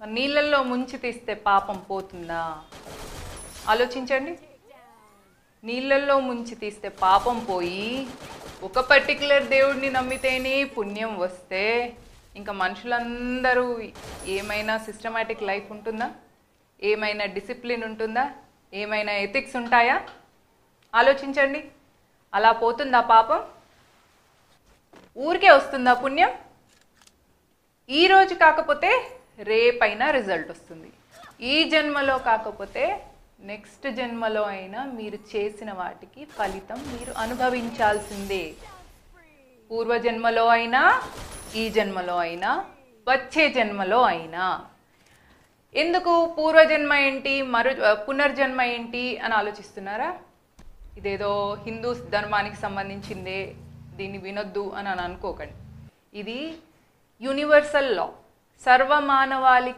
నీళ్ళల్లో ముంచి తీస్తే పాపం పోతుందా? ఆలోచించండి. నీళ్ళల్లో ముంచి తీస్తే పాపం పోయి ఒక పర్టికులర్ దేవుడిని నమ్మితేనే పుణ్యం వస్తే ఇంకా మనుషులందరూ ఏమైనా సిస్టమాటిక్ లైఫ్ ఉంటుందా? ఏమైనా డిసిప్లిన్ ఉంటుందా? ఏమైనా ఎథిక్స్ ఉంటాయా? ఆలోచించండి. అలా పోతుందా పాపం? ఊరికే వస్తుందా పుణ్యం? ఈరోజు కాకపోతే రేపైనా రిజల్ట్ వస్తుంది. ఈ జన్మలో కాకపోతే నెక్స్ట్ జన్మలో అయినా మీరు చేసిన వాటికి ఫలితం మీరు అనుభవించాల్సిందే. పూర్వజన్మలో అయినా, ఈ జన్మలో అయినా, వచ్చే జన్మలో అయినా. ఎందుకు పూర్వజన్మ ఏంటి, పునర్జన్మ ఏంటి అని ఆలోచిస్తున్నారా? ఇదేదో హిందూ ధర్మానికి సంబంధించిందే, దీన్ని వినొద్దు అని అనుకోకండి. ఇది యూనివర్సల్ లా, సర్వమానవాళి